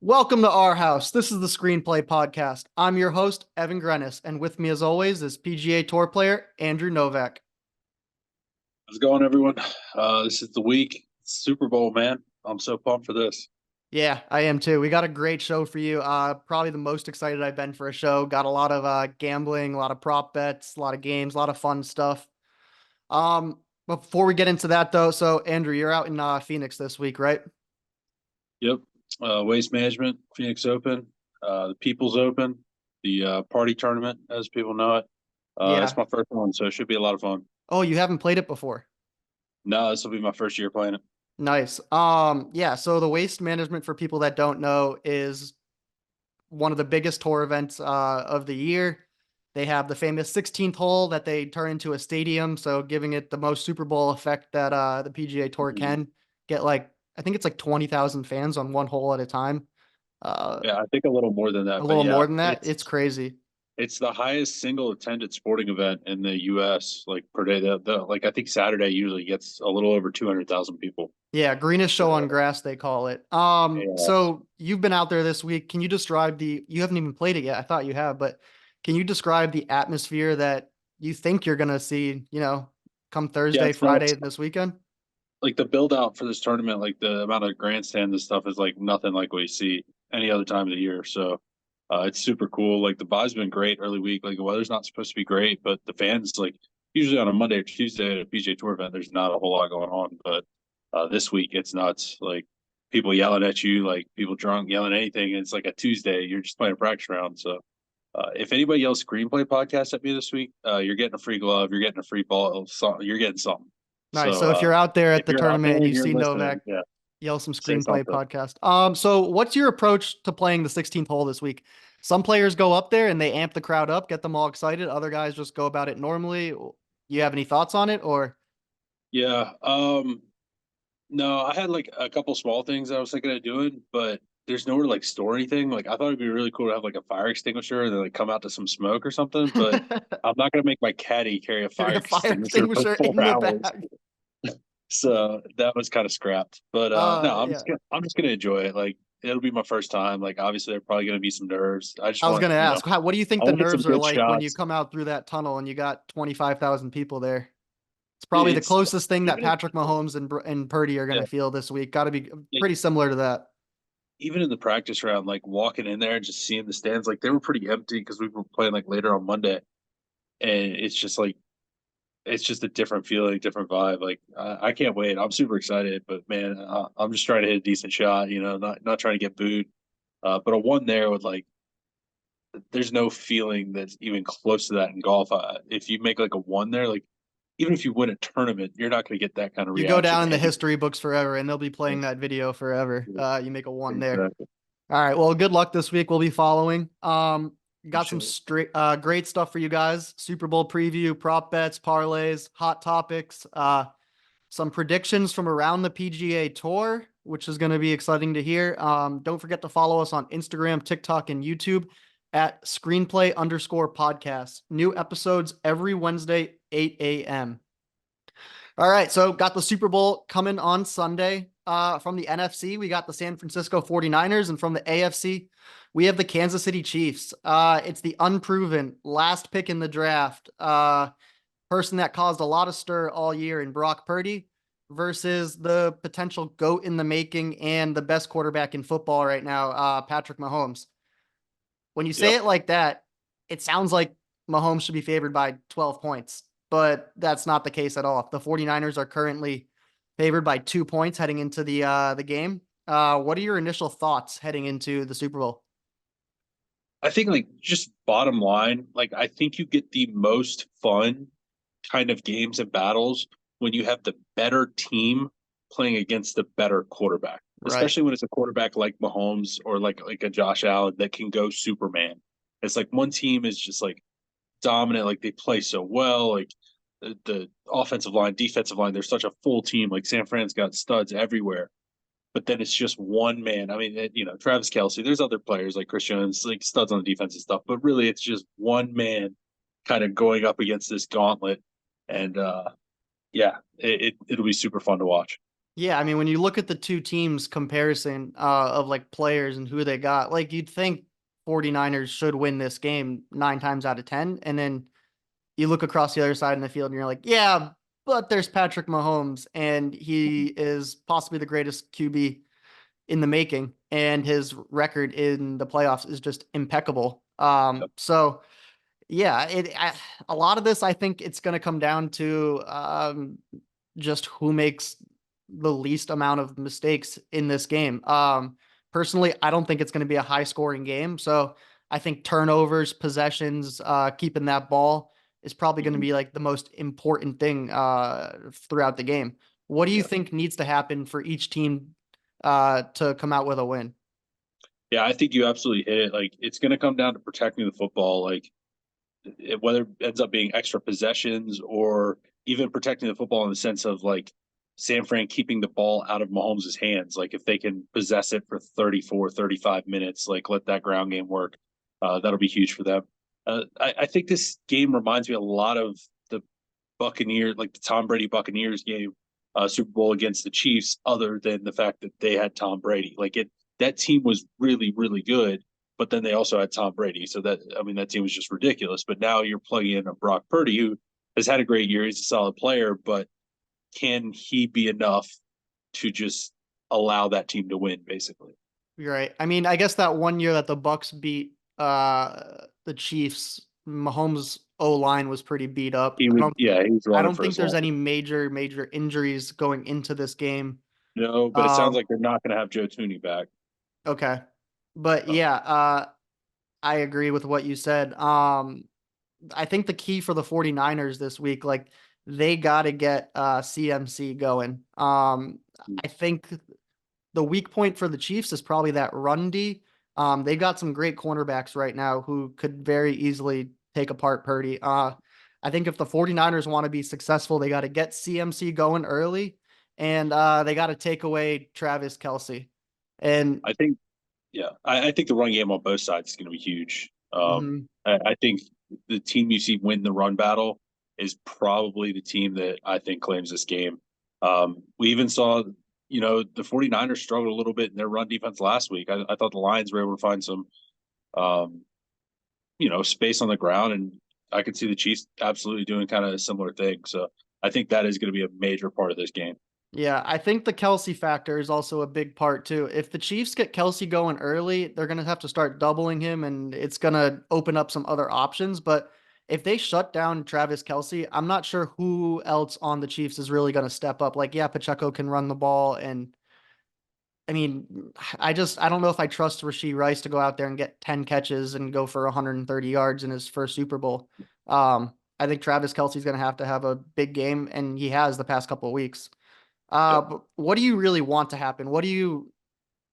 Welcome to our house. This is the Screenplay Podcast. I'm your host, Evan Grenis, and with me, as always, is PGA Tour player Andrew Novak. How's it going, everyone? This is the week. Super Bowl, man. I'm so pumped for this. Yeah, I am too. We got a great show for you. Probably the most excited I've been for a show. Got a lot of gambling, a lot of prop bets, a lot of games, a lot of fun stuff. Before we get into that, though, so Andrew, you're out in Phoenix this week, right? Yep. Waste Management, Phoenix Open, the People's Open, the party tournament, as people know it. It's Yeah. my first one, so it should be a lot of fun. Oh, you haven't played it before. No, this will be my first year playing it. Nice. Yeah, so the Waste Management, for people that don't know, is one of the biggest tour events of the year. They have the famous 16th hole that they turn into a stadium, so giving it the most Super Bowl effect that the PGA Tour Mhm. can get. Like, I think it's like 20,000 fans on one hole at a time. Uh, Yeah, I think a little more than a that, but little yeah, more than that. It's crazy. it's the highest single attended sporting event in the U.S. like per day. Like I think Saturday usually gets a little over 200,000 people. Yeah, greenest show on grass, they call it. Yeah. So you've been out there this week. Can you describe you haven't even played it yet. I thought you have, but can you describe the atmosphere that you think you're gonna see, come Yeah, Thursday, it's Friday nuts. this weekend? Like the build out for this tournament, like the amount of grandstands and stuff is like nothing like we see any other time of the year. So it's super cool. Like the vibe's been great early week. Like the weather's not supposed to be great, but the fans like usually on a Monday or Tuesday at a PGA Tour event, there's not a whole lot going on. But this week it's nuts. Like people yelling at you, like people drunk yelling anything. It's like a Tuesday. You're just playing a practice round. So if anybody yells screenplay podcast at me this week, you're getting a free glove, you're getting a free ball, you're getting something. Nice. So So if you're out there at if the you're out tournament there and and you you're see Novak, listening, yeah, yell some say screenplay something. podcast. So what's your approach to playing the 16th hole this week? Some players go up there and they amp the crowd up, get them all excited. Other guys just go about it normally. You have any thoughts on it, or? Yeah. No, I had like a couple small things I was thinking of doing, but there's nowhere to like store anything. Like I thought it'd be really cool to have like a fire extinguisher and then like come out to some smoke or something, but I'm not gonna make my caddy carry a Carry fire a fire extinguisher for extinguisher four in the hours. bag. So that was kind of scrapped. But no, Yeah. I'm just gonna enjoy it. Like it'll be my first time. Like obviously there are probably gonna be some nerves. I just I was want, gonna ask, what do you think I the want to get some nerves are good like when you shots. come out through that tunnel and you got 25,000 people there? It's probably the It's closest thing that even Patrick Mahomes and Purdy are yeah, gonna feel this week. Got to be like pretty similar to that. even in the practice round, like walking in there and just seeing the stands, like they were pretty empty because we were playing like later on Monday, and it's just like it's just a different feeling, different vibe. Like I can't wait. I'm super excited, but man, I'm just trying to hit a decent shot. Not trying to get booed. But a one there with like, there's no feeling that's even close to that in golf. If you make like a one there, like even if you win a tournament, you're not going to get that kind of You go reaction down in the anywhere. history books forever, and they'll be playing that video forever. You make a one there. Exactly. All right. Well, good luck this week. We'll be following. Got some Appreciate it. straight, great stuff for you guys. Super Bowl preview, prop bets, parlays, hot topics, some predictions from around the PGA Tour, which is going to be exciting to hear. Don't forget to follow us on Instagram, TikTok, and YouTube at screenplay_podcast. New episodes every Wednesday, 8 a.m. All right, so got the Super Bowl coming on Sunday. From the NFC, we got the San Francisco 49ers, and from the AFC, we have the Kansas City Chiefs. It's the unproven last pick in the draft, person that caused a lot of stir all year in Brock Purdy versus the potential GOAT in the making and the best quarterback in football right now, Patrick Mahomes. When you say Yep. it like that, it sounds like Mahomes should be favored by 12 points, but that's not the case at all. The 49ers are currently favored by 2 points heading into the game. What are your initial thoughts heading into the Super Bowl? I think like just bottom line, like I think you get the most fun kind of games and battles when you have the better team playing against the better quarterback, Right. especially when it's a quarterback like Mahomes or like a Josh Allen that can go Superman. It's like one team is just like dominant, like they play so well, like the offensive line, defensive line, they're such a full team. Like San Fran's got studs everywhere, but then it's just one man. I mean, Travis Kelsey, there's other players like Chris Jones, like studs on the defense and stuff, but really it's just one man kind of going up against this gauntlet. And yeah, it'll be super fun to watch. Yeah, I mean, when you look at the two teams comparison of like players and who they got, like you'd think 49ers should win this game 9 times out of 10. And then you look across the other side in the field and you're like, yeah, but there's Patrick Mahomes and he is possibly the greatest QB in the making, and his record in the playoffs is just impeccable. So yeah, a lot of this, I think it's going to come down to just who makes the least amount of mistakes in this game. Personally, I don't think it's going to be a high scoring game. So I think turnovers, possessions, keeping that ball is probably going to Mhm. be like the most important thing throughout the game. What do you Yeah. think needs to happen for each team to come out with a win? Yeah, I think you absolutely hit it. Like it's going to come down to protecting the football. Like whether it ends up being extra possessions or even protecting the football in the sense of like San Fran keeping the ball out of Mahomes' hands. Like if they can possess it for 34, 35 minutes, like let that ground game work, that'll be huge for them. I think this game reminds me a lot of the Buccaneers, like the Tom Brady Buccaneers game, Super Bowl against the Chiefs, other than the fact that they had Tom Brady. That team was really, really good, but then they also had Tom Brady. So that, I mean, that team was just ridiculous. But now you're plugging in a Brock Purdy who has had a great year. He's a solid player, but can he be enough to just allow that team to win, basically? You're right. I mean, I guess that one year that the Bucks beat the Chiefs, Mahomes' O line was pretty beat up. He was, yeah, he was I running don't for think his there's life. any major injuries going into this game. No, but it sounds Um, like they're not going to have Joe Tooney back. okay. But So yeah, I agree with what you said. I think the key for the 49ers this week, like they got to get CMC going. I think the weak point for the Chiefs is probably that run D. They've got some great cornerbacks right now who could very easily take apart Purdy. I think if the 49ers want to be successful, they got to get CMC going early, and they got to take away Travis Kelsey. And I think Yeah, I think the run game on both sides is going to be huge. mhm, I think the team you see win the run battle is probably the team that I think claims this game. We even saw, the 49ers struggled a little bit in their run defense last week. I thought the Lions were able to find some, um, space on the ground, and I could see the Chiefs absolutely doing kind of a similar thing. So I think that is going to be a major part of this game. yeah, I think the Kelsey factor is also a big part too. If the Chiefs get Kelsey going early, they're going to have to start doubling him, and it's going to open up some other options. But if they shut down Travis Kelsey, I'm not sure who else on the Chiefs is really going to step up. Like, yeah, Pacheco can run the ball, and I mean, I don't know if I trust Rasheed Rice to go out there and get 10 catches and go for 130 yards in his first Super Bowl. I think Travis Kelsey's going to have a big game, and he has the past couple of weeks. Yep. But what do you really want to happen? What are you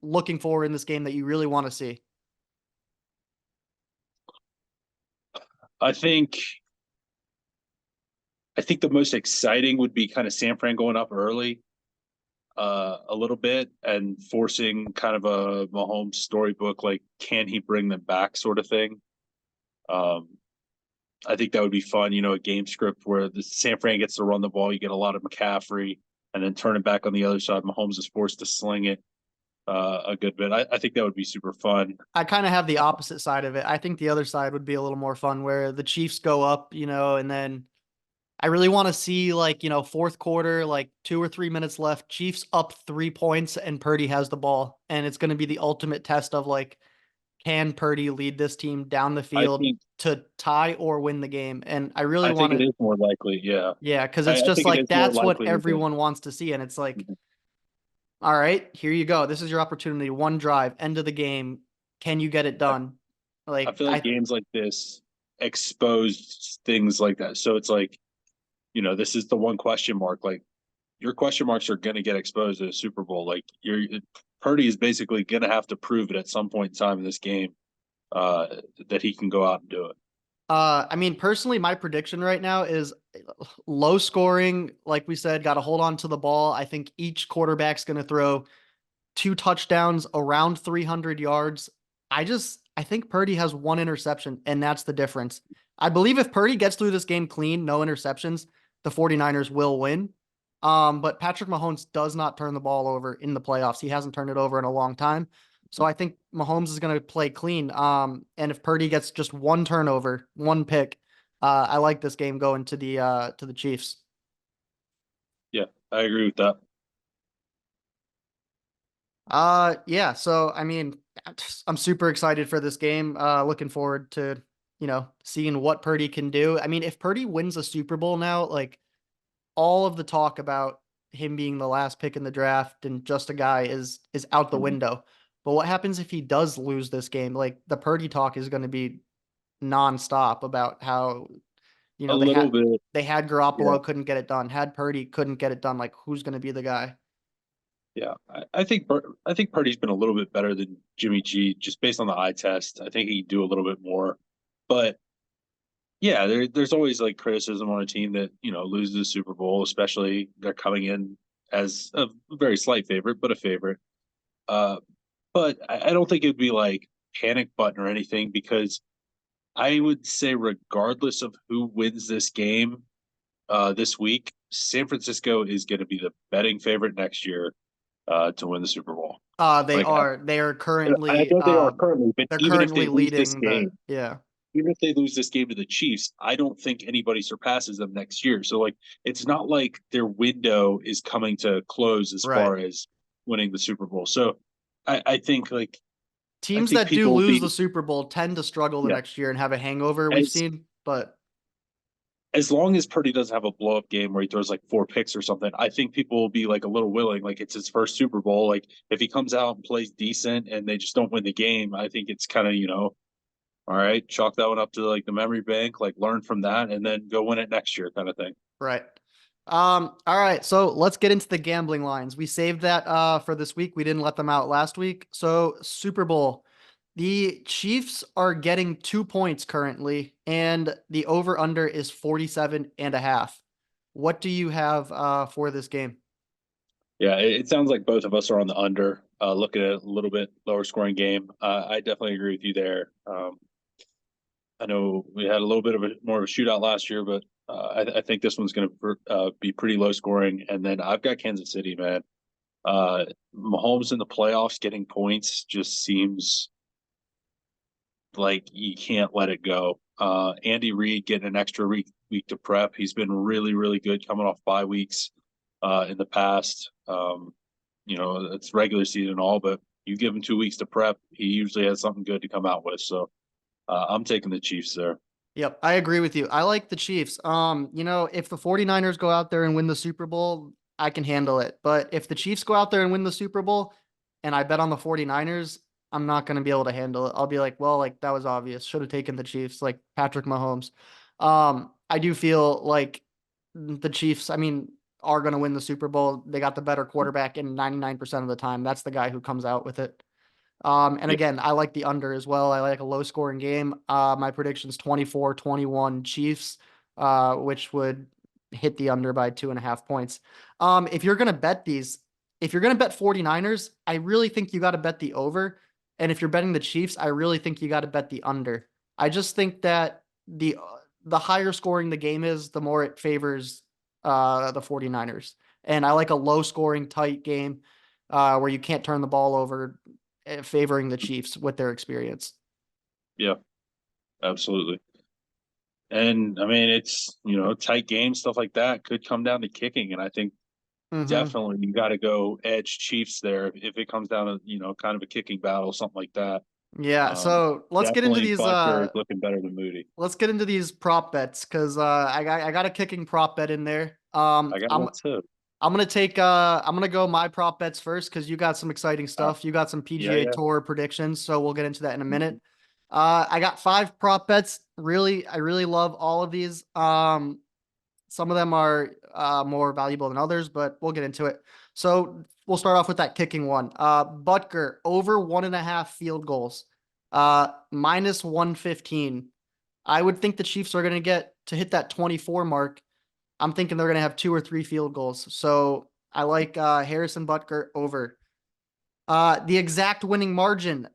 looking for in this game that you really want to see? I think I think the most exciting would be kind of San Fran going up early, a little bit and forcing kind of a Mahomes storybook, like can he bring them back, sort of thing. Um, I think that would be fun. A game script where the San Fran gets to run the ball, you get a lot of McCaffrey, and then turn it back on the other side. Mahomes is forced to sling it a good bit. I think that would be super fun. I kind of have the opposite side of it. I think the other side would be a little more fun where the Chiefs go up, and then I really want to see like, fourth quarter, like 2 or 3 minutes left, Chiefs up 3 points and Purdy has the ball. And it's going to be the ultimate test of like, can Purdy lead this team down the I field think to tie or win the game? And I really I want think it to, is more likely. Yeah, yeah, because I it's just think it like is more that's what likely with it. everyone wants to see. And it's like, all right, here you go. This is your opportunity. One drive, end of the game. Can you get it I, done? I Like feel like games like this expose things like that. So it's like, this is the one question mark. Like your question marks are going to get exposed at a Super Bowl. Like Purdy is basically going to have to prove it at some point in time in this game uh, that he can go out and do it. I mean, personally, my prediction right now is low scoring. Like we said, got to hold on to the ball. I think each quarterback's going to throw 2 touchdowns around 300 yards. I think Purdy has one interception, and that's the difference. I believe if Purdy gets through this game clean, no interceptions, the 49ers will win. But Patrick Mahomes does not turn the ball over in the playoffs. He hasn't turned it over in a long time. So I think Mahomes is going to play clean. And if Purdy gets just one turnover, one pick, I like this game going to the Chiefs. Yeah, I agree with that. Yeah. So I mean, I'm super excited for this game. Looking forward to seeing what Purdy can do. I mean, if Purdy wins a Super Bowl now, like all of the talk about him being the last pick in the draft and just a guy is out the Mhm. window. But what happens if he does lose this game? Like the Purdy talk is going to be nonstop about how A they little had bit, yeah, Garoppolo couldn't get it done, had Purdy couldn't get it done. Like who's going to be the guy? yeah. I think Purdy's been a little bit better than Jimmy G just based on the eye test. I think he can do a little bit more, but yeah, there's always like criticism on a team that loses the Super Bowl, especially they're coming in as a very slight favorite, but a favorite. Uh, but I don't think it'd be like panic button or anything because I would say regardless of who wins this game this week, San Francisco is going to be the betting favorite next year to win the Super Bowl. They Like are they are I currently know they are currently, but they're even if they currently lose this leading game, yeah. even if they lose this game to the Chiefs, I don't think anybody surpasses them next year. So like it's not like their window is coming to close as Right. far as winning the Super Bowl. So I think like I Teams think that do people will lose the be Super Bowl tend to struggle the yeah. next year and have a hangover we've As seen, but as long as Purdy doesn't have a blow up game where he throws like four picks or something, I think people will be like a little willing. Like it's his first Super Bowl. Like if he comes out and plays decent and they just don't win the game, I think it's kind of all right, chalk that one up to like the memory bank, like learn from that, and then go win it next year, kind of thing. right. All right, so let's get into the gambling lines. We saved that for this week. We didn't let them out last week. So Super Bowl. The Chiefs are getting 2 points currently, and the over-under is 47 and a half. What do you have for this game? Yeah, it sounds like both of us are on the under. Looking at a little bit lower scoring game. I definitely agree with you there. I know we had a little bit of a more of a shootout last year, but I think this one's going to be pretty low scoring. And then I've got Kansas City, man. Uh, Mahomes in the playoffs getting points just seems like you can't let it go. Andy Reid getting an extra week to prep. He's been really, really good coming off bye weeks in the past. It's regular season and all, but you give him 2 weeks to prep, he usually has something good to come out with. So I'm taking the Chiefs there. Yep, I agree with you. I like the Chiefs. If the 49ers go out there and win the Super Bowl, I can handle it. But if the Chiefs go out there and win the Super Bowl and I bet on the 49ers, I'm not going to be able to handle it. I'll be like, well, like that was obvious. Should have taken the Chiefs, like Patrick Mahomes. I do feel like the Chiefs, I mean, are going to win the Super Bowl. They got the better quarterback in 99% of the time. That's the guy who comes out with it. And Yeah, again, I like the under as well. I like a low scoring game. My prediction's 24-21 Chiefs, which would hit the under by 2.5 points. If you're going to bet these, if you're going to bet 49ers, I really think you got to bet the over. And if you're betting the Chiefs, I really think you got to bet the under. I just think that the higher scoring the game is, the more it favors the 49ers. And I like a low scoring tight game where you can't turn the ball over favoring the Chiefs with their experience. yeah, absolutely. And I mean, it's tight game stuff like that could come down to kicking, and I think Hmm. definitely you got to go edge Chiefs there if it comes down to kind of a kicking battle, something like that. Yeah, Um, so Definitely Butker is looking better than Moody. let's get into these prop bets because I got a kicking prop bet in there. I got one too. I'm gonna go my prop bets first because you got some exciting Uh, stuff. You got some yeah, PGA yeah. Tour predictions, so we'll get into that in a Mhm. minute. I got five prop bets. Really, I really love all of these. Some of them are more valuable than others, but we'll get into it. So we'll start off with that kicking one. Butker over 1.5 field goals, minus 115. I would think the Chiefs are going to get to hit that 24 mark. I'm thinking they're going to have 2 or 3 field goals. So I like Harrison Butker over. The exact winning margin,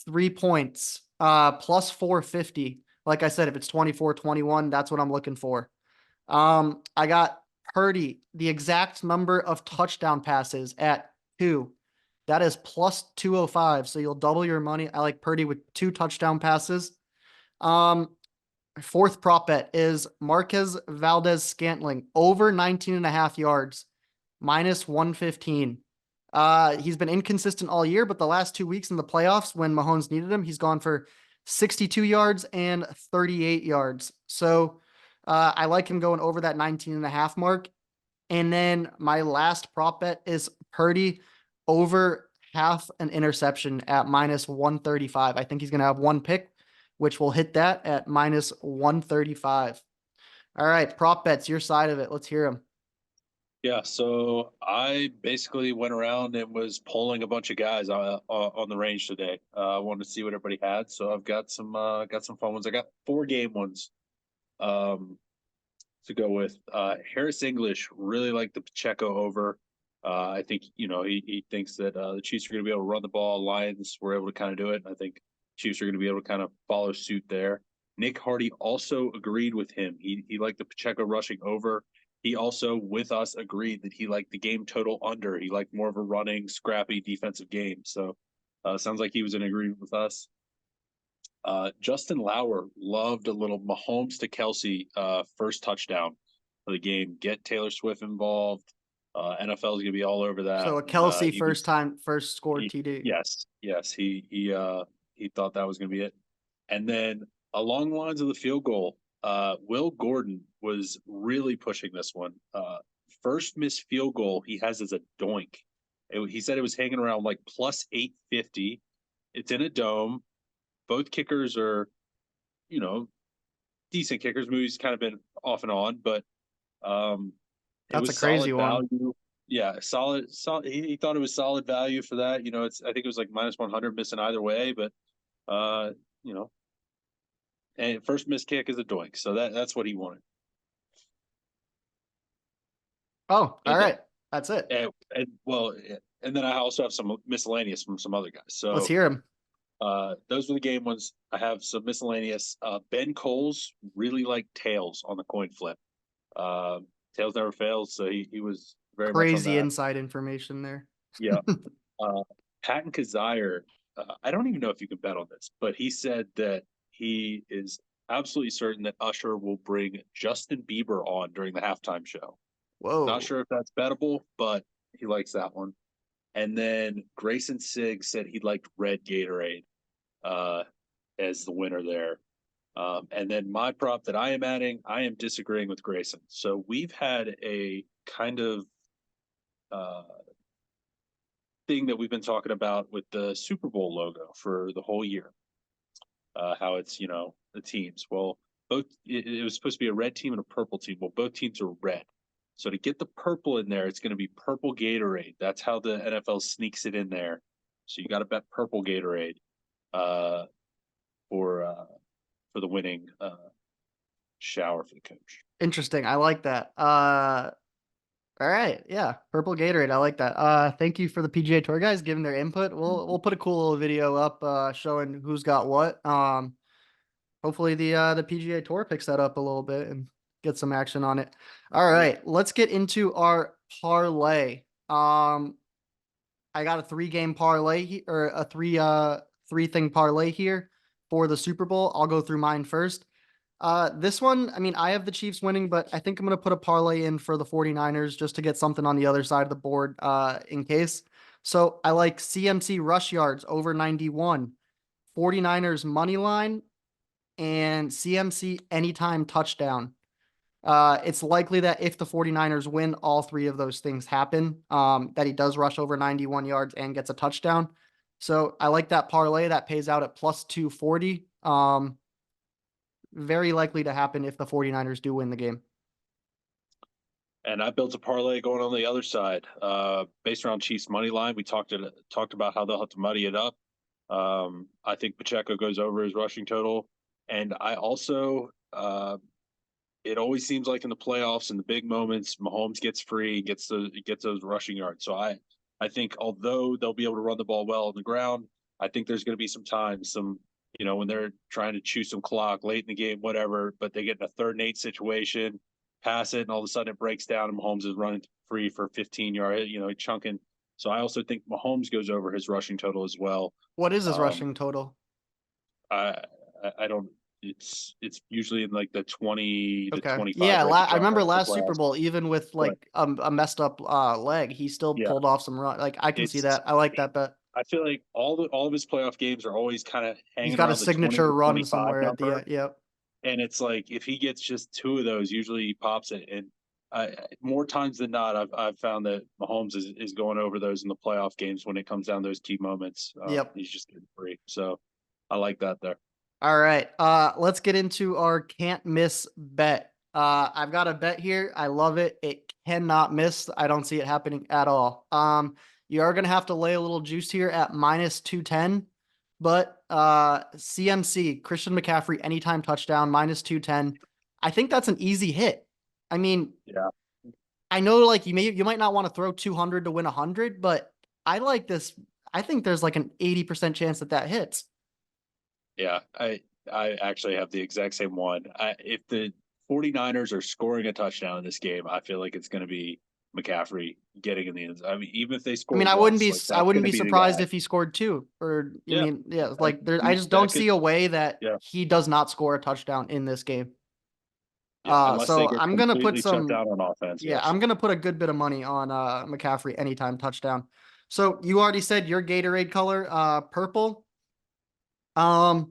3 points, plus 450. Like I said, if it's 24-21, that's what I'm looking for. I got Purdy, the exact number of touchdown passes at 2. That is plus 205. So you'll double your money. I like Purdy with 2 touchdown passes. Fourth prop bet is Marquez Valdez Scantling over 19.5 yards, minus 115. He's been inconsistent all year, but the last 2 weeks in the playoffs when Mahomes needed him, he's gone for 62 yards and 38 yards. So I like him going over that 19.5 mark. And then my last prop bet is Purdy over half an interception at minus 135. I think he's going to have one pick, which will hit that at minus 135. All right, prop bets, your side of it. Let's hear them. Yeah, so I basically went around and was polling a bunch of guys on the range today. I wanted to see what everybody had, so I've got some fun ones. I got 4 game ones to go with. Harris English really like the Pacheco over. I think he thinks that the Chiefs are going to be able to run the ball. Lions were able to kind of do it, and I think Chiefs are going to be able to kind of follow suit there. Nick Hardy also agreed with him. He liked the Pacheco rushing over. He also, with us, agreed that he liked the game total under. He liked more of a running, scrappy defensive game. So sounds like he was in agreement with us. Justin Lauer loved a little Mahomes to Kelsey first touchdown of the game. Get Taylor Swift involved. NFL is going to be all over that. So a Kelsey first scored TD. Yes. He thought that was going to be it. And then along the lines of the field goal, Will Gordon was really pushing this one. First missed field goal he has as a doink. He said it was hanging around like plus 850. It's in a dome. Both kickers are, decent kickers. Movie's kind of been off and on, but that's a crazy one. Value. Yeah, solid. He thought it was solid value for that. I think it was like minus 100 missing either way, but and first missed kick is a doink, so that's what he wanted. Oh, all right, that's it. And then I also have some miscellaneous from some other guys. So let's hear him. Those were the game ones. I have some miscellaneous. Ben Coles really liked tails on the coin flip. Tails never fails, so he was very crazy much on inside information there. Yeah. Patton Kazire, I don't even know if you can bet on this, but he said that he is absolutely certain that Usher will bring Justin Bieber on during the halftime show. Whoa. Not sure if that's bettable, but he likes that one. And then Grayson Sigg said he liked red Gatorade as the winner there. And then my prop that I am adding, I am disagreeing with Grayson. So we've had a kind of thing that we've been talking about with the Super Bowl logo for the whole year. How it's, the teams. Well, it was supposed to be a red team and a purple team. Well, both teams are red. So to get the purple in there, it's going to be purple Gatorade. That's how the NFL sneaks it in there. So you got to bet purple Gatorade for the winning shower for the coach. Interesting. I like that. All right. Yeah. Purple Gatorade. I like that. Thank you for the PGA Tour guys giving their input. We'll put a cool little video up showing who's got what. Hopefully the PGA Tour picks that up a little bit and get some action on it. All right. Let's get into our parlay. I got a 3-game parlay or a 3-thing parlay here for the Super Bowl. I'll go through mine first. This one, I have the Chiefs winning, but I think I'm going to put a parlay in for the 49ers just to get something on the other side of the board in case. So I like CMC rush yards over 91, 49ers money line, and CMC anytime touchdown. It's likely that if the 49ers win, all 3 of those things happen, that he does rush over 91 yards and gets a touchdown. So I like that parlay that pays out at plus 240. Very likely to happen if the 49ers do win the game. And I built a parlay going on the other side, based around Chiefs money line. We talked about how they'll have to muddy it up. I think Pacheco goes over his rushing total, and I also, it always seems like in the playoffs, in the big moments, Mahomes gets free, gets those rushing yards. So I think although they'll be able to run the ball well on the ground, I think there's going to be some times, when they're trying to chew some clock late in the game, whatever, but they get in a 3rd and 8 situation. pass it and all of a sudden it breaks down and Mahomes is running free for 15 yard, chunking. So I also think Mahomes goes over his rushing total as well. What is his Um, rushing total? I I don't. It's usually in like the 20 to Okay. 25 Yeah, range I remember for last Super playoffs. Bowl, even with But like a messed up leg, he still yeah, pulled off some run. Like I can see it's that. I like that bet. I feel like all of his playoff games are always kind of He's hanging got a around the 20 signature to run 25 somewhere at the number. end. Yep. And it's like if he gets just two of those, usually he pops it. And more times than not, I've found that Mahomes is going over those in the playoff games when it comes down to those key moments. Yep. He's just getting free. So I like that there. All right. Let's get into our can't miss bet. I've got a bet here. I love it. It cannot miss. I don't see it happening at all. You are gonna have to lay a little juice here at minus 210, but CMC, Christian McCaffrey, anytime touchdown, minus 210. I think that's an easy hit. I mean, Yeah. I know like you might not want to throw 200 to win 100, but I like this. I think there's like an 80% chance that that hits. Yeah, I actually have the exact same one. If the 49ers are scoring a touchdown in this game, I feel like it's going to be McCaffrey getting in the end zone. I mean, even if they I score mean, once, like I that's wouldn't going to be be the surprised guy. if he scored two. Or I Yeah, mean, yeah, that, like there, I just don't could. see a way that Yeah, he does not score a touchdown in this game. yeah. Unless they So get I'm gonna put completely shut some, down on offense. yeah, Yes. I'm gonna put a good bit of money on McCaffrey anytime touchdown. So you already said your Gatorade color, purple. Um,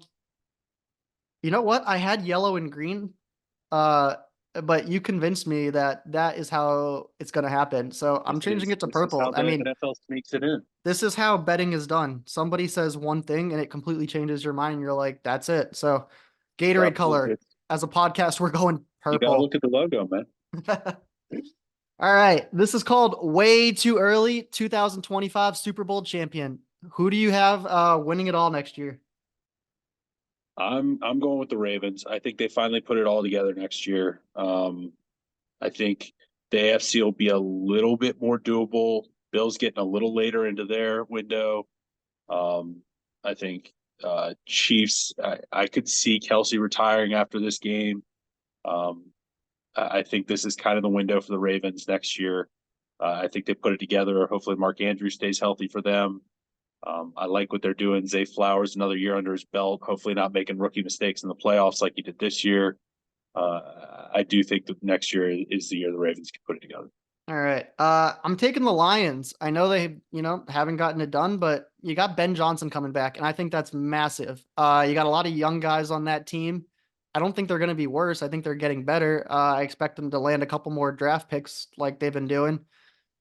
you know what? I had yellow and green. Uh, but you convinced me that that is how it's gonna happen. So I'm changing it to This is how purple. I the mean, NFL sneaks it in. this is how betting is done. Somebody says one thing and it completely changes your mind. You're like, that's it. So, Yeah, Gatorade color. As a podcast, we're going you got to look purple. at the logo, man. All right. This is called Way Too Early 2025 Super Bowl champion. Who do you have winning it all next year? I'm going with the Ravens. I think they finally put it all together next year. I think the AFC will be a little bit more doable. Bills getting a little later into their window. Um, I think Chiefs. I could see Kelsey retiring after this game. Um, I think this is kind of the window for the Ravens next year. I think they put it together. Hopefully, Mark Andrews stays healthy for them. I like what they're doing. Zay Flowers, another year under his belt. Hopefully, not making rookie mistakes in the playoffs like he did this year. I do think that next year is the year the Ravens can put it together. All right. I'm taking the Lions. I know they, haven't gotten it done, but you got Ben Johnson coming back, and I think that's massive. You got a lot of young guys on that team. I don't think they're going to be worse. I think they're getting better. I expect them to land a couple more draft picks like they've been doing.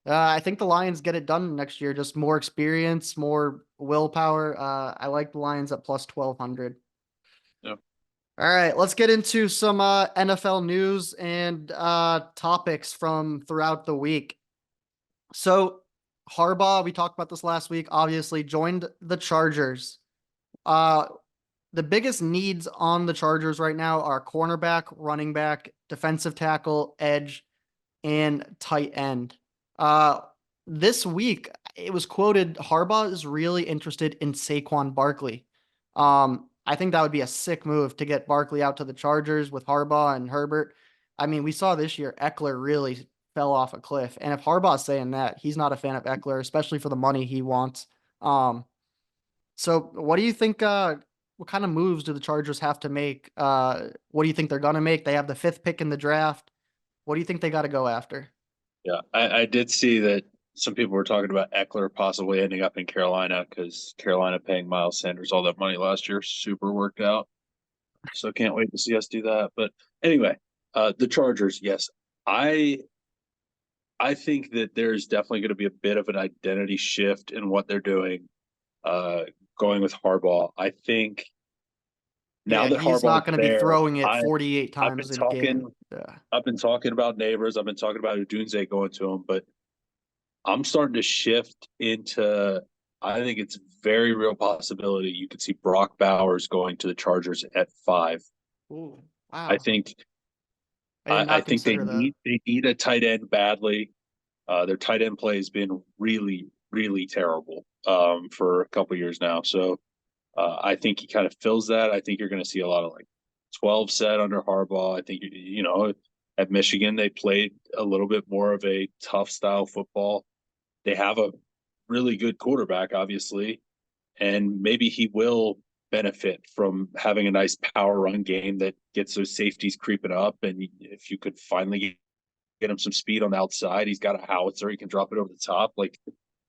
I think the Lions get it done next year. Just more experience, more willpower. I like the Lions at plus 1200. Yeah. All right, let's get into some NFL news and topics from throughout the week. So, Harbaugh, we talked about this last week, obviously joined the Chargers. Uh, the biggest needs on the Chargers right now are cornerback, running back, defensive tackle, edge, and tight end. Uh, this week, it was quoted Harbaugh is really interested in Saquon Barkley. I think that would be a sick move to get Barkley out to the Chargers with Harbaugh and Herbert. I mean, we saw this year Eckler really fell off a cliff. And if Harbaugh's saying that, he's not a fan of Eckler, especially for the money he wants. Um, so what do you think what kind of moves do the Chargers have to make? What do you think they're gonna make? They have the fifth pick in the draft. What do you think they got to go after? Yeah, I did see that some people were talking about Eckler possibly ending up in Carolina because Carolina paying Miles Sanders all that money last year super worked out. So can't wait to see us do that. But anyway, the Chargers, yes, I I think that there's definitely going to be a bit of an identity shift in what they're doing, uh, going with Harbaugh. I think now Yeah, that he's not Harbaugh's going to be there, throwing it I 48 I've been times in a talking game. Yeah. I've been talking about neighbors. I've been talking about Udunze going to him, but I'm starting to shift into. I think it's very real possibility you could see Brock Bowers going to the Chargers at 5. Ooh, I wow. think I did I not think consider that. they need a tight end badly. Their tight end play has been really terrible for a couple years now. So I think he kind of fills that. I think you're going to see a lot of like 12 set under Harbaugh. I think at Michigan. They played a little bit more of a tough style football. They have a really good quarterback, obviously, and maybe he will benefit from having a nice power run game that gets those safeties creeping up. And if you could finally get him some speed on the outside, he's got a howitzer. He can drop it over the top, like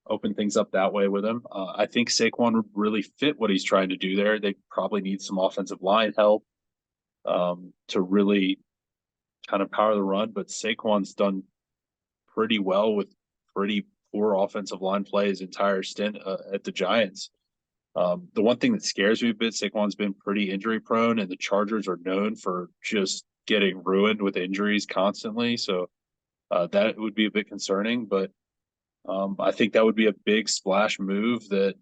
open things up that way with him. I think Saquon would really fit what he's trying to do there. They probably need some offensive line help to really kind of power the run, but Saquon's done pretty well with pretty poor offensive line play his entire stint at the Giants. The one thing that scares me a bit, Saquon's been pretty injury prone, and the Chargers are known for just getting ruined with injuries constantly. So that would be a bit concerning, but I think that would be a big splash move that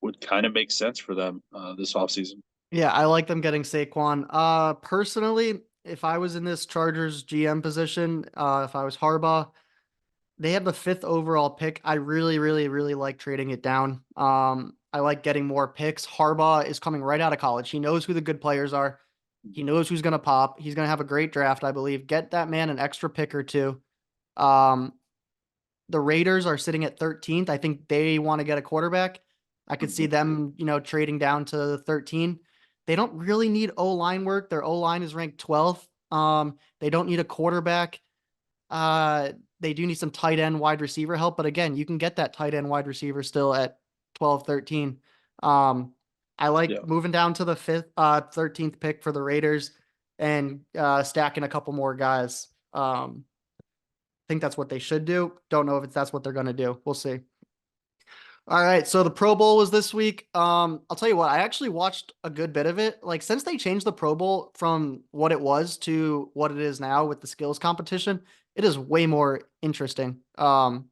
would kind of make sense for them this offseason. Yeah, I like them getting Saquon. Personally, if I was in this Chargers GM position, if I was Harbaugh, they have the fifth overall pick. I really, really, really like trading it down. I like getting more picks. Harbaugh is coming right out of college. He knows who the good players are. He knows who's going to pop. He's going to have a great draft, I believe. Get that man an extra pick or two. Um, the Raiders are sitting at 13th. I think they want to get a quarterback. I could see them, trading down to 13. They don't really need O-line work. Their O-line is ranked 12th. They don't need a quarterback. They do need some tight end wide receiver help, but again, you can get that tight end wide receiver still at 12, 13. I Yeah. like moving down to the 13th pick for the Raiders and stacking a couple more guys. Think that's what they should do. Don't know if that's what they're going to do. We'll see. All right, so the Pro Bowl was this week. I'll tell you what, I actually watched a good bit of it. Like since they changed the Pro Bowl from what it was to what it is now with the skills competition, it is way more interesting. Or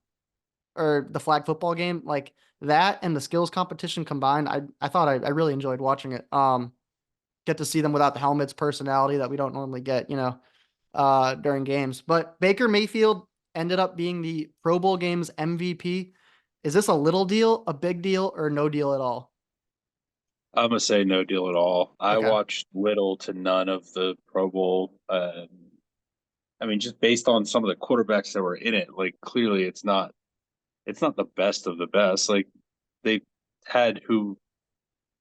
the flag football game, like that and the skills competition combined, I thought I really enjoyed watching it. Get to see them without the helmets, personality that we don't normally get, during games. But Baker Mayfield ended up being the Pro Bowl game's MVP. Is this a little deal, a big deal, or no deal at all? I'm gonna say no deal at all. I Okay. watched little to none of the Pro Bowl. I mean, just based on some of the quarterbacks that were in it, like clearly it's not the best of the best. Like they had who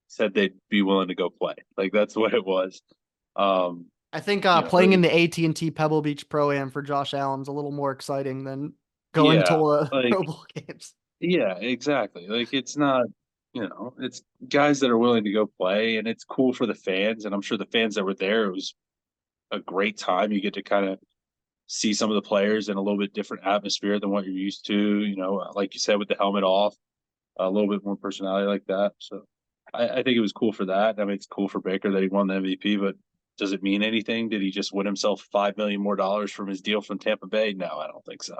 said they'd be willing to go play. Like that's what it was. Um, I think you know, playing in the AT&T Pebble Beach Pro Am for Josh Allen's a little more exciting than going yeah, to like Pro Bowl games. yeah, exactly. Like it's not, it's guys that are willing to go play, and it's cool for the fans. And I'm sure the fans that were there, it was a great time. You get to kind of see some of the players in a little bit different atmosphere than what you're used to. Like you said, with the helmet off, a little bit more personality like that. So I think it was cool for that. I mean, it's cool for Baker that he won the MVP, but does it mean anything? Did he just win himself $5 million more from his deal from Tampa Bay? No, I don't think so.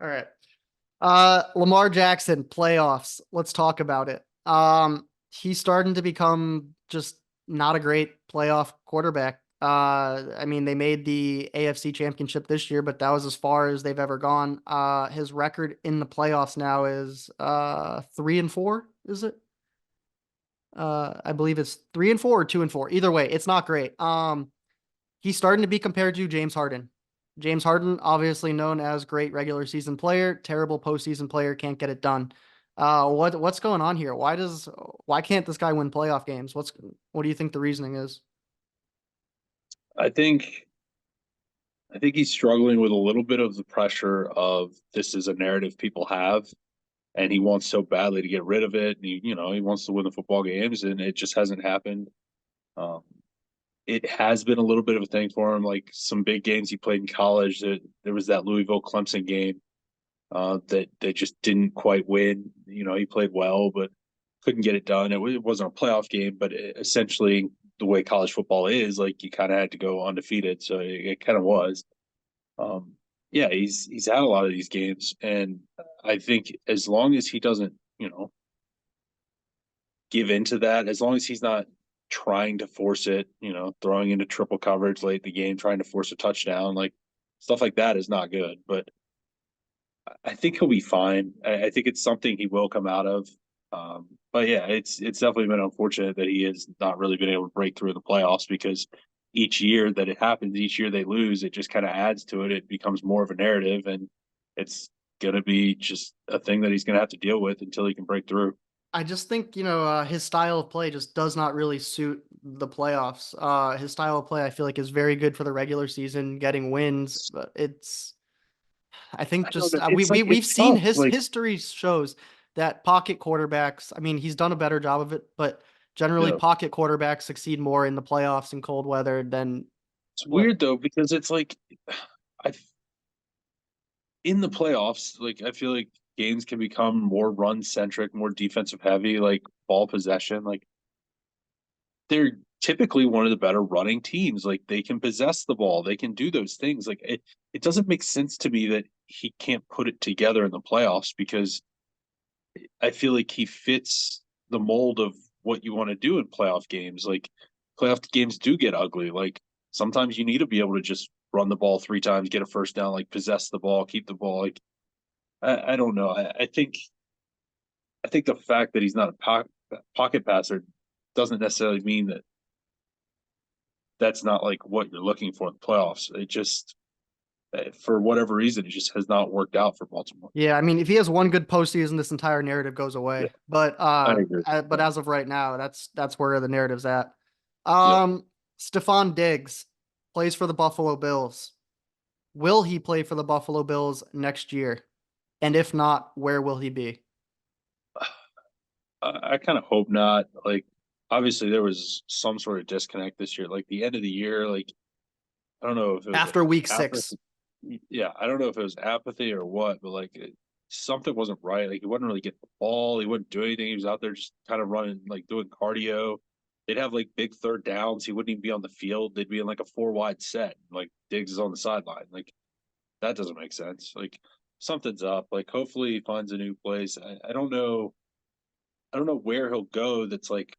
All right. Lamar Jackson playoffs. Let's talk about it. He's starting to become just not a great playoff quarterback. I mean, they made the AFC Championship this year, but that was as far as they've ever gone. His record in the playoffs now is 3-4, is it? I believe it's 3-4 or 2-4. Either way, it's not great. He's starting to be compared to James Harden. James Harden, obviously known as great regular season player, terrible postseason player, can't get it done. What's going on here? Why can't this guy win playoff games? What do you think the reasoning is? I think I think he's struggling with a little bit of the pressure of this is a narrative people have, and he wants so badly to get rid of it. And he wants to win the football games, and it just hasn't happened. Um, it has been a little bit of a thing for him. Like some big games he played in college. There was that Louisville Clemson game that they just didn't quite win. He played well, but couldn't get it done. It wasn't a playoff game, but essentially the way college football is, like you kind of had to go undefeated. So it kind of was. Um, yeah, he's had a lot of these games, and I think as long as he doesn't, give into that, as long as he's not trying to force it, throwing into triple coverage late in the game, trying to force a touchdown, like stuff like that is not good. But I think he'll be fine. I think it's something he will come out of. But yeah, it's definitely been unfortunate that he has not really been able to break through the playoffs because each year that it happens, each year they lose, it just kind of adds to it. It becomes more of a narrative, and it's going to be just a thing that he's going to have to deal with until he can break through. I just think, his style of play just does not really suit the playoffs. His style of play, I feel like, is very good for the regular season, getting wins, but I think I don't just know. It's like we've it's seen tough. his Like, history shows that pocket quarterbacks, I mean, he's done a better job of it, but generally yeah, pocket quarterbacks succeed more in the playoffs in cold weather than it's what weird though because it's like I in the playoffs, like I feel like games can become more run centric, more defensive heavy, like ball possession. Like they're typically one of the better running teams. Like they can possess the ball, they can do those things. Like it doesn't make sense to me that he can't put it together in the playoffs because I feel like he fits the mold of what you want to do in playoff games. Like playoff games do get ugly. Like sometimes you need to be able to just run the ball 3 times, get a first down, like possess the ball, keep the ball. Like I don't know. I think the fact that he's not a pocket passer doesn't necessarily mean that that's not like what you're looking for in the playoffs. It just for whatever reason, it just has not worked out for Baltimore. Yeah, I mean, if he has one good postseason, this entire narrative goes Yeah, away. But I agree. but Yeah, as of right now, that's where the narrative's at. yeah. Stephon Diggs plays for the Buffalo Bills. Will he play for the Buffalo Bills next year? And if not, where will he be? I kind of hope not. Like, obviously, there was some sort of disconnect this year. Like the end of the year, like I don't know if it was After week apathy. 6. Yeah, I don't know if it was apathy or what, but like something wasn't right. Like he wasn't really getting the ball. He wouldn't do anything. He was out there just kind of running, like doing cardio. They'd have like big third downs. He wouldn't even be on the field. They'd be in like a 4 wide set. Like Diggs is on the sideline. Like that doesn't make sense. Like something's up. Like hopefully he finds a new place. I don't know. I don't know where he'll go. That's like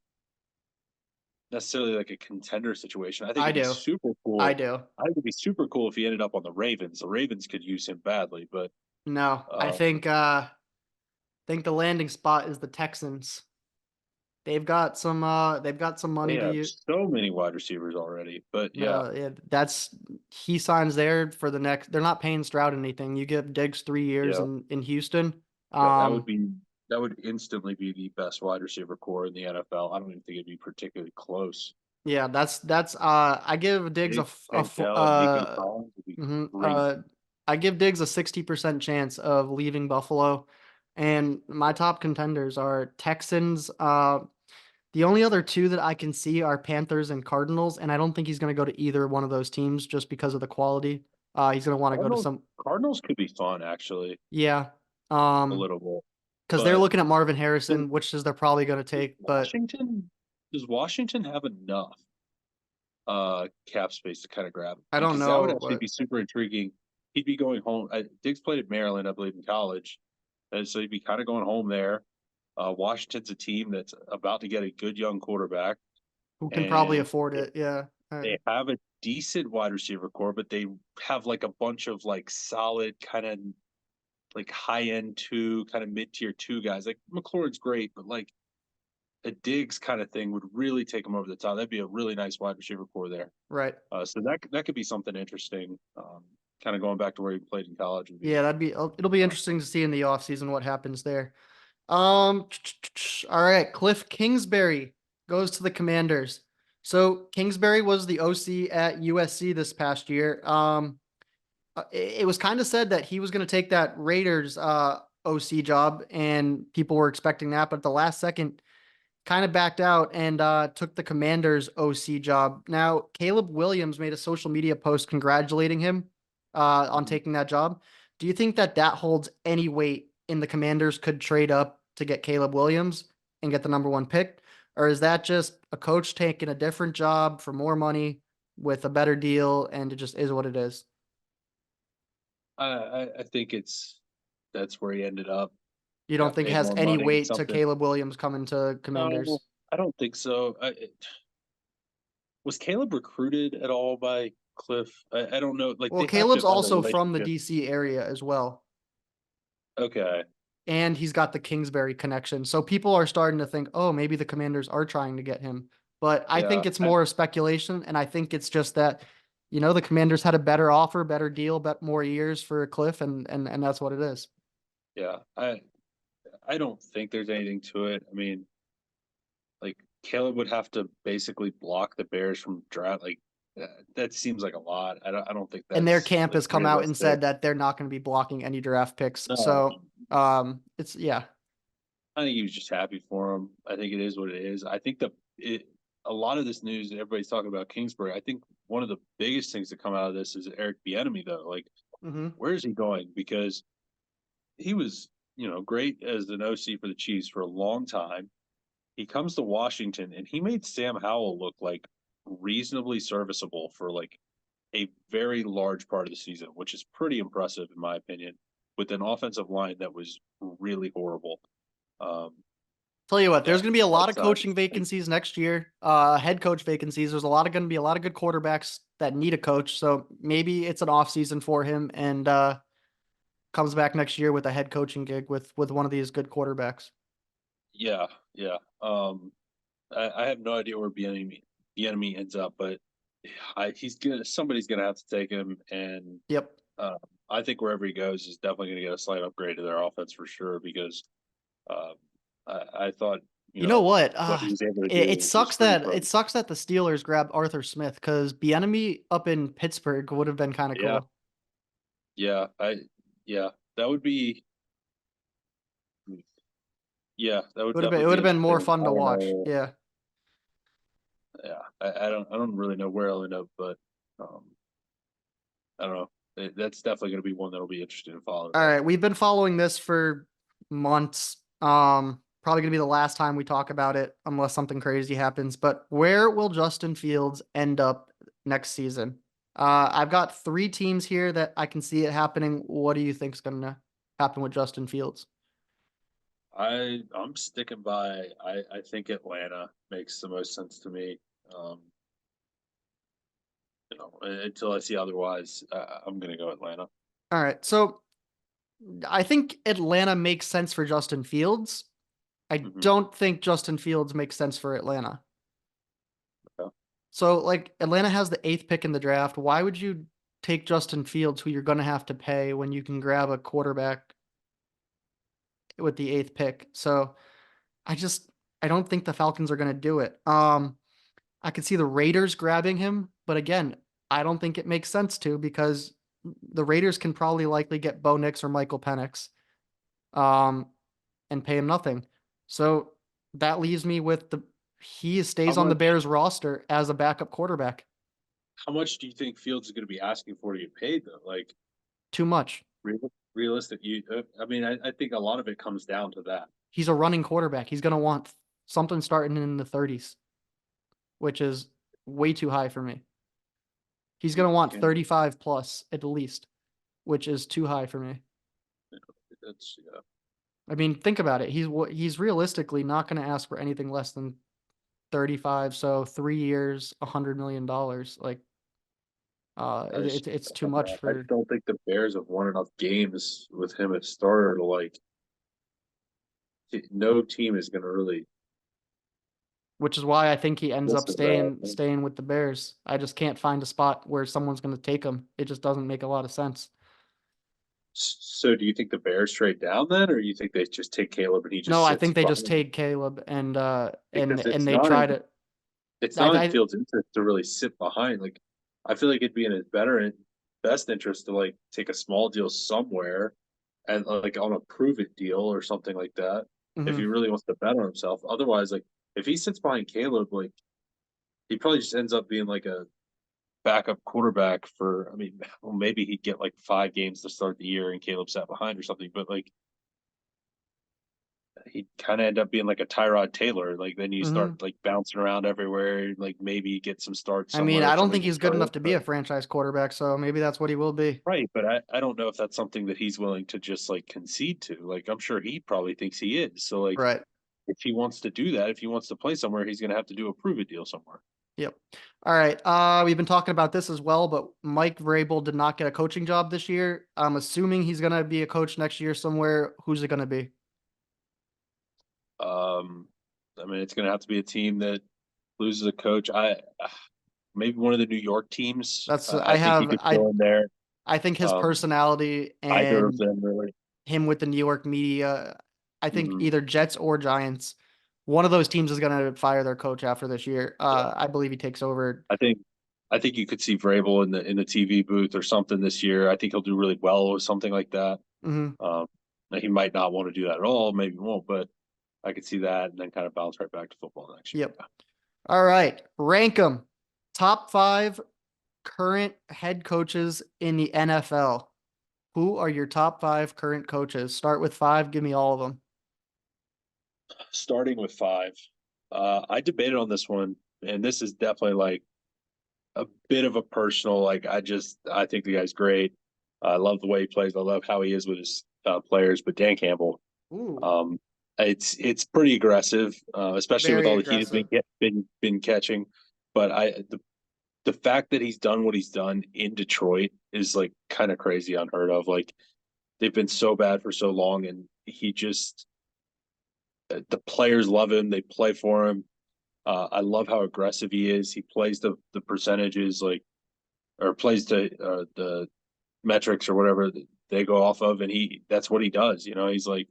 necessarily like a contender situation. I think I it'd be do. super I cool. do. I think it'd be super cool if he ended up on the Ravens. The Ravens could use him badly, but No, I uh, think the landing spot is the Texans. They've got some they money to have use. so many wide receivers already. But yeah, No, yeah, that's he signs there for the next. They're not paying Stroud anything. You give Diggs 3 years yeah, in Houston. that would Um, be that would instantly be the best wide receiver core in the NFL. I don't even think it'd be particularly close. yeah, that's I give Diggs Diggs, Chantel, and Nico Collins would be mhm, great. I give Diggs a 60% chance of leaving Buffalo, and my Yeah. top contenders are Texans. The only other two that I can see are Panthers and Cardinals, and I don't think he's going to go to either one of those teams just because of the quality. He's going to want to go to Cardinals, some, Cardinals could be fun actually, yeah, a little bit. because they're But looking at Marvin does Harrison, which is they're probably going to does take, but Washington does Washington have enough cap space to kind of grab him? I don't Because that would know actually what. be super intriguing. He'd be going home. Diggs played at Maryland, I believe, in college, and so he'd be kind of going home there. Washington's a team that's about to get a good young quarterback, Who can probably and afford it? Yeah. they have a decent wide receiver core, but they have like a bunch of like solid kind of like high end two, kind of mid tier two guys. Like McLaurin's great, but like a Diggs kind of thing would really take him over the top. That'd be a really nice wide receiver core there. Right. So that could be something interesting. Kind of going back to where he played in college would be. Yeah, it'll be Uh, interesting to see in the offseason what happens there. Um, all right, Cliff Kingsbury goes to the Commanders. So Kingsbury was the OC at USC this past year. It was kind of said that he was going to take that Raiders OC job, and people were expecting that, but at the last second, kind of backed out and took the Commanders OC job. Now, Caleb Williams made a social media post congratulating him on mhm. taking that job. Do you think that that holds any weight in the Commanders could trade up to get Caleb Williams and get the number 1 pick? Or is that just a coach taking a different job for more money with a better deal and it just is what it is? I think that's where he ended up. You don't Got think it paid has more any money. weight to Something. Caleb Williams coming to No, Commanders? I don't think so. Was Caleb recruited at all by Cliff? I don't know. Like Well, they have to Caleb's have had a also from the relationship. DC area as well. Okay. And he's got the Kingsbury connection. So people are starting to think, oh, maybe the Commanders are trying to get him. but I Yeah, think it's more speculation, and I think it's just that, the Commanders had a better offer, better deal, bet more years for Cliff, and that's what it is. yeah. I don't think there's anything to it. I mean, like Caleb would have to basically block the Bears from draft. Like that seems like a lot. I don't think And their that's camp like has come out and realistic. said that they're not going to be blocking any draft picks. No, So, it's yeah. I think he was just happy for him. I think it is what it is. I think a lot of this news that everybody's talking about Kingsbury. I think one of the biggest things that come out of this is Eric Bieniemy though. Like, Hmm. where is he going? Because he was, great as an OC for the Chiefs for a long time. He comes to Washington and he made Sam Howell look like reasonably serviceable for like a very large part of the season, which is pretty impressive in my opinion, with an offensive line that was really horrible. Um, Tell you what, yeah, there's going to be a lot that of coaching sucks. vacancies next year. Head coach vacancies. There's going to be a lot of good quarterbacks that need a coach. So maybe it's an off season for him, and comes back next year with a head coaching gig with one of these good quarterbacks. Yeah, yeah. I have no idea where Bieniemy ends up, but somebody's gonna have to take him, and Yep. uh, I think wherever he goes is definitely gonna get a slight upgrade to their offense for sure because um, I thought You know what? what he was able to It do was sucks pretty that pro. the Steelers grabbed Arthur Smith because Bieniemy up in Pittsburgh would have been kind of Yeah, cool. yeah, yeah, that would be that would It definitely would be have been more interesting. fun I to don't watch. know. Yeah. Yeah, I don't really know where I'll end up, but um, I don't know. That's definitely going to be one that'll be interesting to follow, All though. right, we've been following this for months. Probably gonna be the last time we talk about it unless something crazy happens. But where will Justin Fields end up next season? I've got three teams here that I can see it happening. What do you think's gonna happen with Justin Fields? I'm sticking by. I think Atlanta makes the most sense to me. Um, until I see otherwise, I'm going to go Atlanta. All right, so I think Atlanta makes sense for Justin Fields. I Hmm. don't think Justin Fields makes sense for Atlanta. Yeah. So, like, Atlanta has the eighth pick in the draft. Why would you take Justin Fields, who you're going to have to pay, when you can grab a quarterback with the eighth pick? So, I just, I don't think the Falcons are going to do it. I could see the Raiders grabbing him, but again, I don't think it makes sense to because the Raiders can probably likely get Bo Nix or Michael Penix, um, and pay him nothing. So that leaves me with he How stays on the much? Bears roster as a backup quarterback. How much do you think Fields is going to be asking for to get paid, though? Like Too much. realistic? I mean, I think a lot of it comes down to that. He's a running quarterback. He's going to want something starting in the 30s, which is way too high for me. He's going You to want can. 35 plus at least, which is too high for me. That's yeah. I mean, think about it. He's realistically not going to ask for anything less than 35. So 3 years, $100 million. Like, I just, it's too much I just for, don't think the Bears have won enough games with him at starter to like. No team is going to really which is why I think he ends up listen to that. staying with the Bears. I just can't find a spot where someone's going to take him. It just doesn't make a lot of sense. So do you think the Bears trade down then, or you think they just take Caleb and he No, just I sits think they just behind? take Caleb Because and they try to. it's not in I Fields' interest to really sit behind. Like I feel like it'd be in his best interest to like take a small deal somewhere and like on a prove it deal or something like that if he Mhm. really wants to bet on himself. Otherwise, like if he sits behind Caleb, like he probably just ends up being like a backup quarterback for. I mean, well, maybe he'd get like 5 games to start the year and Caleb sat behind or something, but like he kind of end up being like a Tyrod Taylor. Like then you start Mhm. like bouncing around everywhere. Like maybe you get some starts I mean, somewhere I if don't somebody think gets he's good hurt. enough to be But a franchise quarterback, so maybe that's what he will be. right, but I don't know if that's something that he's willing to just like concede to. Like I'm sure he probably thinks he is. So like Right. if he wants to do that, if he wants to play somewhere, he's gonna have to do a prove it deal somewhere. Yep. All right. We've been talking about this as well, but Mike Vrabel did not get a coaching job this year. I'm assuming he's gonna be a coach next year somewhere. Who's it gonna be? Um I mean it's gonna have to be a team that loses a coach, I maybe one of the New York teams. That's I think he could fill in there. I think his Um, personality Either of and them really. him with the New York media, I think Mhm. either Jets or Giants, one of those teams is going to fire their coach after this year. Yeah, I believe he takes over. I think I think you could see Vrabel in the TV booth or something this year. I think he'll do really well with something like that. Mhm. Um, he might not want to do that at all. Maybe he won't, but I could see that and then kind of bounce right back to football next year. Yep. All right. Rank them. Top five current head coaches in the NFL. Who are your top five current coaches? Start with five. Give me all of them. Starting with five, I debated on this one, and this is definitely like a bit of a personal. Like I think the guy's great. I love the way he plays. I love how he is with his players. But Dan Campbell, Ooh, um, it's pretty aggressive, especially with very all the heat he's aggressive. been catching. But the fact that he's done what he's done in Detroit is like kind of crazy, unheard of. Like they've been so bad for so long, and he just the players love him. They play for him. I love how aggressive he is. He plays the percentages like or plays the metrics or whatever they go off of, and that's what he does. You know, he's like,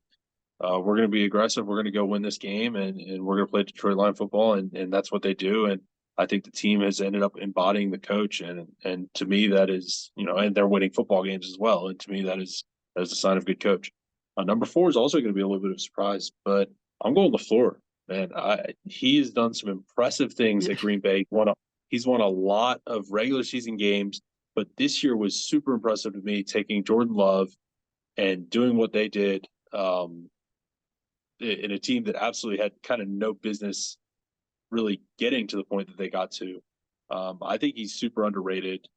we're going to be aggressive. We're going to go win this game, and we're going to play Detroit line football, and that's what they do. And I think the team has ended up embodying the coach, and to me that is, you know, and they're winning football games as well. And to me that is a sign of a good coach. Number four is also going to be a little bit of a surprise, but I'm going LaFleur. Man, he has done some impressive things Yeah. at Green Bay. He's won a lot of regular season games, but this year was super impressive to me, taking Jordan Love and doing what they did. In a team that absolutely had kind of no business really getting to the point that they got to. I think he's super underrated.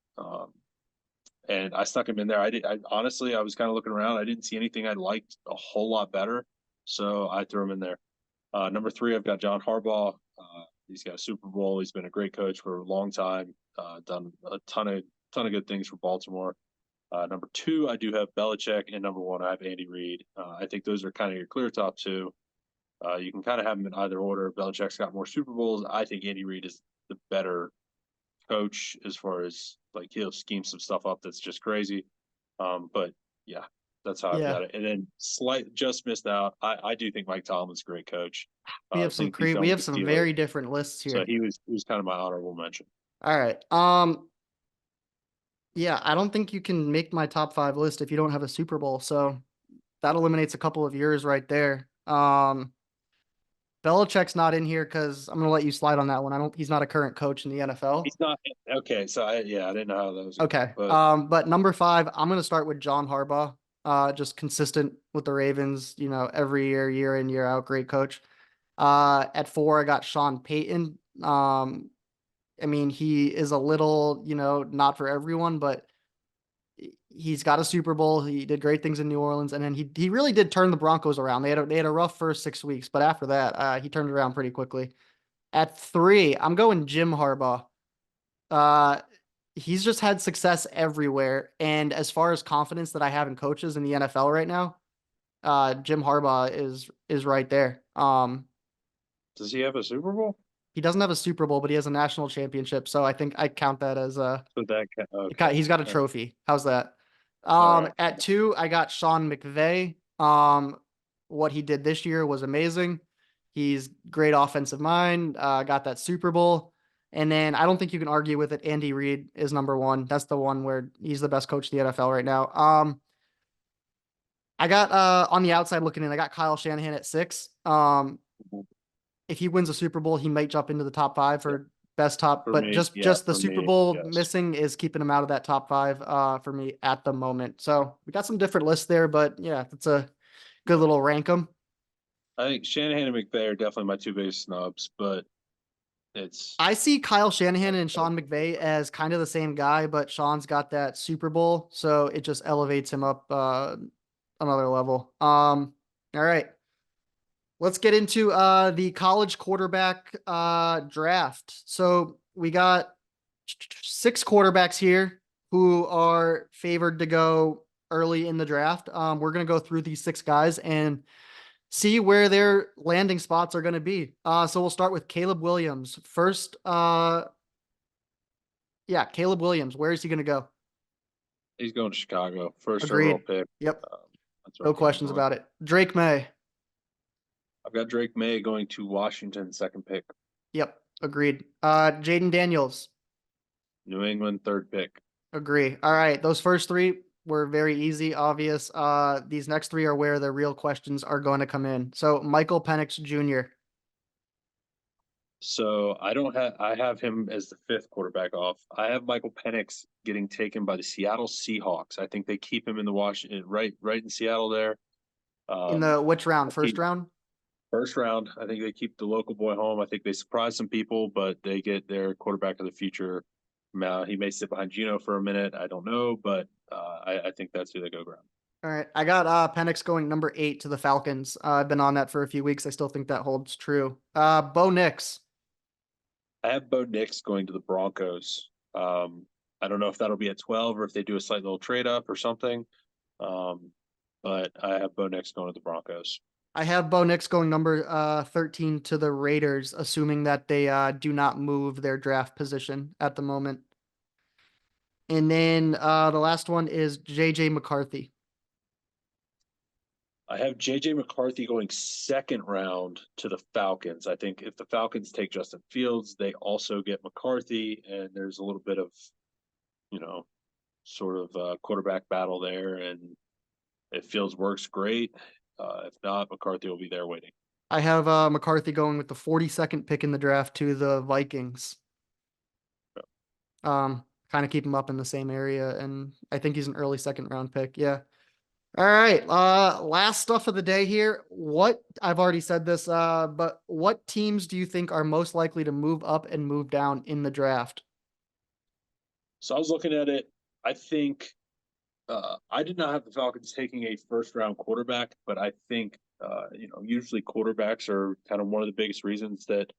And I stuck him in there. I honestly, I was kind of looking around. I didn't see anything I liked a whole lot better. So I threw him in there. Number three, I've got John Harbaugh. He's got a Super Bowl. He's been a great coach for a long time. Done a ton of good things for Baltimore. Number two, I do have Belichick, and number one, I have Andy Reid. I think those are kind of your clear top two. You can kind of have them in either order. Belichick's got more Super Bowls. I think Andy Reid is the better coach as far as like he'll scheme some stuff up that's just crazy. But yeah, that's how I've Yeah. got it. And then just missed out. I do think Mike Tomlin's a great coach. Think he's done We with have the some Steelers. very different lists So here. he was kind of my honorable mention. All right. Yeah, I don't think you can make my top five list if you don't have a Super Bowl. So that eliminates a couple of yours right there. Belichick's not in here because I'm gonna let you slide on that one. He's not a current coach in the NFL. He's not okay. So yeah, I didn't know how that was going, Okay. but But number five, I'm gonna start with John Harbaugh. Just consistent with the Ravens, every year, year in, year out, great coach. At four, I got Sean Payton. I mean, he is a little, not for everyone, but he's got a Super Bowl. He did great things in New Orleans, and then he really did turn the Broncos around. They had a rough first 6 weeks, but after that, he turned it around pretty quickly. At three, I'm going Jim Harbaugh. Uh, he's just had success everywhere, and as far as confidence that I have in coaches in the NFL right now, Jim Harbaugh is right there. does he have a Super Bowl? He doesn't have a Super Bowl, but he has a national championship, so I think I count that as So that okay. he's got a trophy. How's that? All right. At two, I got Sean McVay. What he did this year was amazing. He's great offensive mind. Got that Super Bowl. And then I don't think you can argue with it. Andy Reid is number one. That's the one where he's the best coach in the NFL right now. I got on the outside looking in, I got Kyle Shanahan at six. If he wins a Super Bowl, he might jump into the top five Yeah, for best top, for but me, just the Super Bowl yes. missing is keeping him out of that top five for me at the moment. So we got some different lists there, but yeah, that's a good little rank 'em. I think Shanahan and McVay are definitely my two biggest snubs, but it's I see Kyle Shanahan and Sean McVay as kind of the same guy, but Sean's got that Super Bowl, so it just elevates him up another level. All right. Let's get into the college quarterback draft. So we got six quarterbacks here who are favored to go early in the draft. We're going to go through these six guys and see where their landing spots are going to be. So we'll start with Caleb Williams first. Yeah, Caleb Williams. Where is he going to go? He's going to Chicago, first overall Agreed. pick. Yep. Um, that's where No I think he's questions going. about it. Drake May. I've got Drake May going to Washington, second pick. Yep. Agreed. Jaden Daniels. New England, third pick. Agree. All right. Those first three were very easy, obvious. These next three are where the real questions are going to come in. So Michael Penix Jr. So I have him as the fifth quarterback off. I have Michael Penix getting taken by the Seattle Seahawks. I think they keep him in the Washington, right in Seattle there. In Um, the which round? I First keep round? first round. I think they keep the local boy home. I think they surprise some people, but they get their quarterback of the future. Now he may sit behind Gino for a minute. I don't know, but I think that's who they go around. All right. I got Penix going number 8 to the Falcons. I've been on that for a few weeks. I still think that holds true. Bo Nix. I have Bo Nix going to the Broncos. I don't know if that'll be at 12 or if they do a slight little trade up or something. Um, but I have Bo Nix going to the Broncos. I have Bo Nix going number 13 to the Raiders, assuming that they do not move their draft position at the moment. And then the last one is JJ McCarthy. I have JJ McCarthy going second round to the Falcons. I think if the Falcons take Justin Fields, they also get McCarthy, and there's a little bit of, you know, sort of quarterback battle there. And if Fields works, great. If not, McCarthy will be there waiting. I have McCarthy going with the 42nd pick in the draft to the Vikings. Kind of keep him up in the same area, and I think he's an early second round pick. Yeah. All right. Last stuff of the day here. What I've already said this, but what teams do you think are most likely to move up and move down in the draft? So I was looking at it. I think I did not have the Falcons taking a first round quarterback, but I think usually quarterbacks are kind of one of the biggest reasons that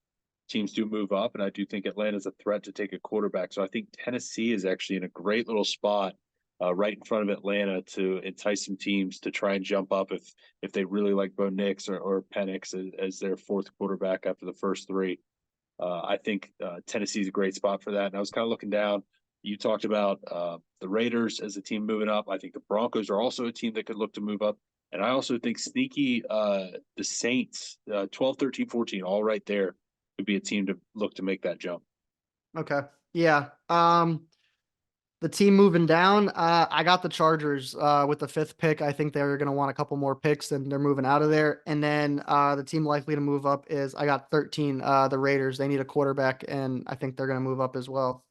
teams do move up, and I do think Atlanta's a threat to take a quarterback. So I think Tennessee is actually in a great little spot right in front of Atlanta to entice some teams to try and jump up if they really like Bo Nix or Penix as their fourth quarterback after the first three. I think Tennessee's a great spot for that. And I was kind of looking down. You talked about the Raiders as a team moving up. I think the Broncos are also a team that could look to move up. And I also think sneaky the Saints, 12, 13, 14, all right there would be a team to look to make that jump. Okay. Yeah. The team moving down, I got the Chargers with the 5th pick. I think they're going to want a couple more picks and they're moving out of there. And then the team likely to move up is I got 13, the Raiders. They need a quarterback, and I think they're going to move up as well.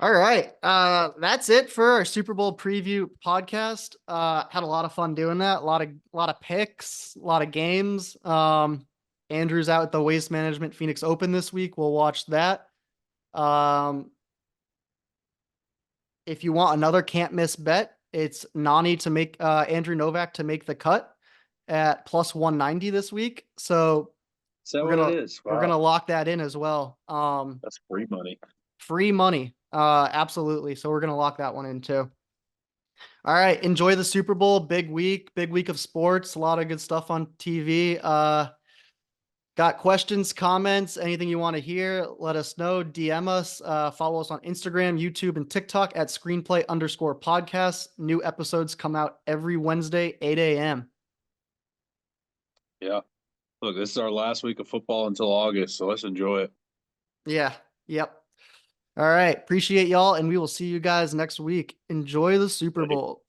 All right. That's it for our Super Bowl preview podcast. Had a lot of fun doing that. A lot of picks, a lot of games. Andrew's out at the Waste Management Phoenix Open this week. We'll watch that. If you want another can't miss bet, it's Nani to make Andrew Novak to make the cut at plus 190 this week. So Is that what it is? we're Wow. gonna lock that in as well. That's free money. Free money. Absolutely. So we're gonna lock that one in too. All right. Enjoy the Super Bowl. Big week of sports. A lot of good stuff on TV. Got questions, comments, anything you want to hear, let us know. DM us, follow us on Instagram, YouTube, and TikTok at screenplay_podcast. New episodes come out every Wednesday, 8 a.m. Yeah. Look, this is our last week of football until August, so let's enjoy it. Yeah. Yep. All right. Appreciate y'all, and we will see you guys next week. Enjoy the Super Bowl.